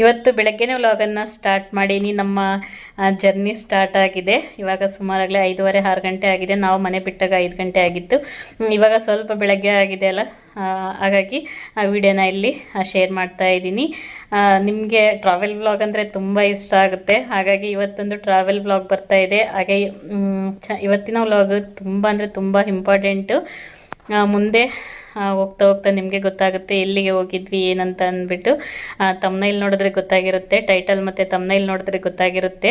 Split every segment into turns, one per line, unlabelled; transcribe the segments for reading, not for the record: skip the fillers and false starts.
ಇವತ್ತು ಬೆಳಗ್ಗೆನೇ ವ್ಲಾಗನ್ನು ಸ್ಟಾರ್ಟ್ ಮಾಡೀನಿ. ನಮ್ಮ ಜರ್ನಿ ಸ್ಟಾರ್ಟ್ ಆಗಿದೆ. ಇವಾಗ ಸುಮಾರಾಗಲೇ 5:30-6 ಗಂಟೆ ಆಗಿದೆ. ನಾವು ಮನೆ ಬಿಟ್ಟಾಗ 5 ಗಂಟೆ ಆಗಿತ್ತು. ಇವಾಗ ಸ್ವಲ್ಪ ಬೆಳಗ್ಗೆ ಆಗಿದೆ ಅಲ್ಲ, ಹಾಗಾಗಿ ಆ ವಿಡಿಯೋನ ಇಲ್ಲಿ ಶೇರ್ ಮಾಡ್ತಾ ಇದ್ದೀನಿ. ನಿಮಗೆ ಟ್ರಾವೆಲ್ ವ್ಲಾಗ್ ಅಂದರೆ ತುಂಬ ಇಷ್ಟ ಆಗುತ್ತೆ, ಹಾಗಾಗಿ ಇವತ್ತೊಂದು ಟ್ರಾವೆಲ್ ವ್ಲಾಗ್ ಬರ್ತಾ ಇದೆ. ಹಾಗೆ ಇವತ್ತಿನ ವ್ಲಾಗ್ ತುಂಬ ಅಂದರೆ ತುಂಬ ಇಂಪಾರ್ಟೆಂಟು. ಮುಂದೆ ಹೋಗ್ತಾ ಹೋಗ್ತಾ ನಿಮಗೆ ಗೊತ್ತಾಗುತ್ತೆ ಎಲ್ಲಿಗೆ ಹೋಗಿದ್ವಿ ಏನಂತ ಅಂದ್ಬಿಟ್ಟು. ತಮ್ನೈಲ್ ನೋಡಿದ್ರೆ ಗೊತ್ತಾಗಿರುತ್ತೆ, ಟೈಟಲ್ ಮತ್ತು ತಮ್ನೈಲ್ ನೋಡಿದ್ರೆ ಗೊತ್ತಾಗಿರುತ್ತೆ.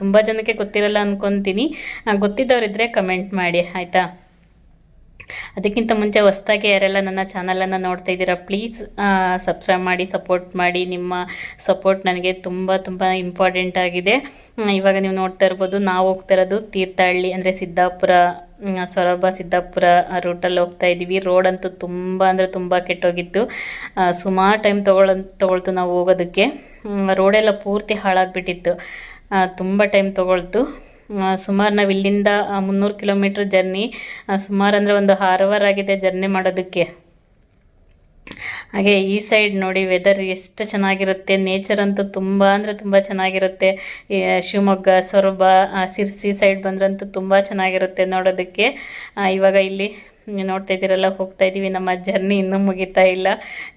ತುಂಬ ಜನಕ್ಕೆ ಗೊತ್ತಿರಲ್ಲ ಅಂದ್ಕೊತೀನಿ. ಗೊತ್ತಿದ್ದವರಿದ್ದರೆ ಕಮೆಂಟ್ ಮಾಡಿ ಆಯಿತಾ. ಅದಕ್ಕಿಂತ ಮುಂಚೆ ಹೊಸದಾಗಿ ಯಾರೆಲ್ಲ ನನ್ನ ಚಾನಲನ್ನು ನೋಡ್ತಾ ಇದ್ದೀರಾ, ಪ್ಲೀಸ್ ಸಬ್ಸ್ಕ್ರೈಬ್ ಮಾಡಿ, ಸಪೋರ್ಟ್ ಮಾಡಿ. ನಿಮ್ಮ ಸಪೋರ್ಟ್ ನನಗೆ ತುಂಬ ತುಂಬ ಇಂಪಾರ್ಟೆಂಟ್ ಆಗಿದೆ. ಇವಾಗ ನೀವು ನೋಡ್ತಾ ಇರ್ಬೋದು, ನಾವು ಹೋಗ್ತಾ ಇರೋದು ತೀರ್ಥಹಳ್ಳಿ ಅಂದರೆ ಸಿದ್ದಾಪುರ, ಸೊರಬ ಸಿದ್ದಾಪುರ ರೂಟಲ್ಲಿ ಹೋಗ್ತಾ ಇದ್ದೀವಿ. ರೋಡ್ ಅಂತೂ ತುಂಬ ಅಂದರೆ ತುಂಬ ಕೆಟ್ಟೋಗಿತ್ತು. ಸುಮಾರು ಟೈಮ್ ತೊಗೊಳ್ತು ನಾವು ಹೋಗೋದಕ್ಕೆ. ರೋಡೆಲ್ಲ ಪೂರ್ತಿ ಹಾಳಾಗಿಬಿಟ್ಟಿತ್ತು, ತುಂಬ ಟೈಮ್ ತೊಗೊಳ್ತು. ಸುಮಾರು ನಾವು ಇಲ್ಲಿಂದ 300 ಕಿಲೋಮೀಟ್ರ್ ಜರ್ನಿ, ಸುಮಾರು ಅಂದರೆ ಒಂದು 6 ಅವರ್ ಆಗಿದೆ ಜರ್ನಿ ಮಾಡೋದಕ್ಕೆ. ಹಾಗೆ ಈ ಸೈಡ್ ನೋಡಿ ವೆದರ್ ಎಷ್ಟು ಚೆನ್ನಾಗಿರುತ್ತೆ, ನೇಚರ್ ಅಂತೂ ತುಂಬ ಅಂದರೆ ತುಂಬ ಚೆನ್ನಾಗಿರುತ್ತೆ. ಶಿವಮೊಗ್ಗ, ಸೊರಬ, ಸಿರ್ಸಿ ಸೈಡ್ ಬಂದ್ರಂತೂ ತುಂಬ ಚೆನ್ನಾಗಿರುತ್ತೆ ನೋಡೋದಕ್ಕೆ. ಇವಾಗ ಇಲ್ಲಿ ನೋಡ್ತಾ ಇದ್ದೀರಲ್ಲ, ಹೋಗ್ತಾ ಇದ್ದೀವಿ. ನಮ್ಮ ಜರ್ನಿ ಇನ್ನೂ ಮುಗಿತಾ ಇಲ್ಲ.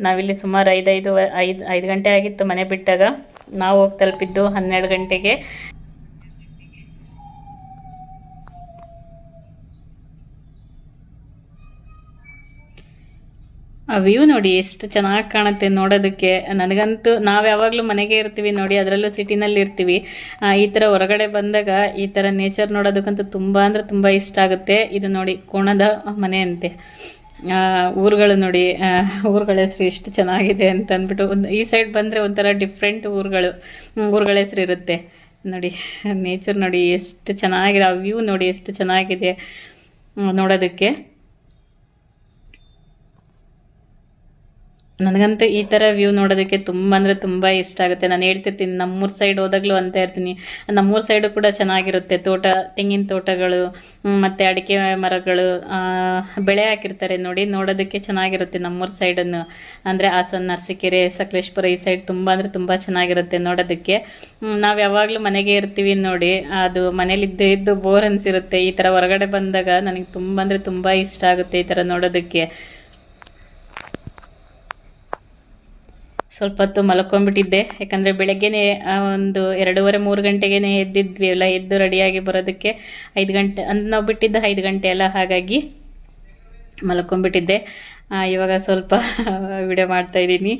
ನಾವಿಲ್ಲಿ ಸುಮಾರು 5 ಗಂಟೆ ಆಗಿತ್ತು ಮನೆ ಬಿಟ್ಟಾಗ. ನಾವು ಹೋಗಿ ತಲುಪಿದ್ದು 12 ಗಂಟೆಗೆ. ಆ ವ್ಯೂ ನೋಡಿ ಎಷ್ಟು ಚೆನ್ನಾಗಿ ಕಾಣುತ್ತೆ ನೋಡೋದಕ್ಕೆ. ನನಗಂತೂ, ನಾವು ಯಾವಾಗಲೂ ಮನೆಗೆ ಇರ್ತೀವಿ ನೋಡಿ, ಅದರಲ್ಲೂ ಸಿಟಿನಲ್ಲಿ ಇರ್ತೀವಿ. ಈ ಥರ ಹೊರಗಡೆ ಬಂದಾಗ ಈ ಥರ ನೇಚರ್ ನೋಡೋದಕ್ಕಂತೂ ತುಂಬ ಅಂದರೆ ತುಂಬ ಇಷ್ಟ ಆಗುತ್ತೆ. ಇದು ನೋಡಿ ಕೋಣದ ಮನೆ ಅಂತೆ. ಊರುಗಳು ನೋಡಿ, ಊರುಗಳ ಹೆಸರು ಎಷ್ಟು ಚೆನ್ನಾಗಿದೆ ಅಂತ ಅಂದ್ಬಿಟ್ಟು. ಈ ಸೈಡ್ ಬಂದರೆ ಒಂಥರ ಡಿಫ್ರೆಂಟ್ ಊರುಗಳ ಹೆಸರು ಇರುತ್ತೆ ನೋಡಿ. ನೇಚರ್ ನೋಡಿ ಎಷ್ಟು ಚೆನ್ನಾಗಿದೆ, ಆ ವ್ಯೂ ನೋಡಿ ಎಷ್ಟು ಚೆನ್ನಾಗಿದೆ ನೋಡೋದಕ್ಕೆ. ನನಗಂತೂ ಈ ಥರ ವ್ಯೂ ನೋಡೋದಕ್ಕೆ ತುಂಬ ಅಂದರೆ ತುಂಬ ಇಷ್ಟ ಆಗುತ್ತೆ. ನಾನು ಹೇಳ್ತಿರ್ತೀನಿ, ನಮ್ಮೂರ ಸೈಡ್ ಹೋದಾಗಲೂ ಅಂತ ಇರ್ತೀನಿ, ನಮ್ಮೂರ ಸೈಡು ಕೂಡ ಚೆನ್ನಾಗಿರುತ್ತೆ. ತೆಂಗಿನ ತೋಟಗಳು ಮತ್ತು ಅಡಿಕೆ ಮರಗಳು ಬೆಳೆ ಹಾಕಿರ್ತಾರೆ ನೋಡಿ, ನೋಡೋದಕ್ಕೆ ಚೆನ್ನಾಗಿರುತ್ತೆ ನಮ್ಮೂರ ಸೈಡನ್ನು. ಅಂದರೆ ಹಾಸನ, ಅರಸೀಕೆರೆ, ಸಕಲೇಶಪುರ ಈ ಸೈಡ್ ತುಂಬ ಅಂದರೆ ತುಂಬ ಚೆನ್ನಾಗಿರುತ್ತೆ ನೋಡೋದಕ್ಕೆ. ನಾವು ಯಾವಾಗಲೂ ಮನೆಗೆ ಇರ್ತೀವಿ ನೋಡಿ, ಅದು ಮನೇಲಿದ್ದು ಬೋರ್ ಅನಿಸಿರುತ್ತೆ. ಈ ಥರ ಹೊರಗಡೆ ಬಂದಾಗ ನನಗೆ ತುಂಬ ಅಂದರೆ ತುಂಬ ಇಷ್ಟ ಆಗುತ್ತೆ ಈ ಥರ ನೋಡೋದಕ್ಕೆ. ಸ್ವಲ್ಪ ಹೊತ್ತು ಮಲ್ಕೊಂಡ್ಬಿಟ್ಟಿದ್ದೆ, ಯಾಕಂದರೆ ಬೆಳಗ್ಗೆನೇ ಒಂದು 2:30-3 ಗಂಟೆಗೆ ಎದ್ದಿದ್ವಿ ಅಲ್ಲ. ಎದ್ದು ರೆಡಿಯಾಗಿ ಬರೋದಕ್ಕೆ 5 ಗಂಟೆ ನಾವು ಬಿಟ್ಟಿದ್ದು 5 ಗಂಟೆ ಅಲ್ಲ, ಹಾಗಾಗಿ ಮಲ್ಕೊಂಡ್ಬಿಟ್ಟಿದ್ದೆ. ಇವಾಗ ಸ್ವಲ್ಪ ವಿಡಿಯೋ ಮಾಡ್ತಾಯಿದ್ದೀನಿ.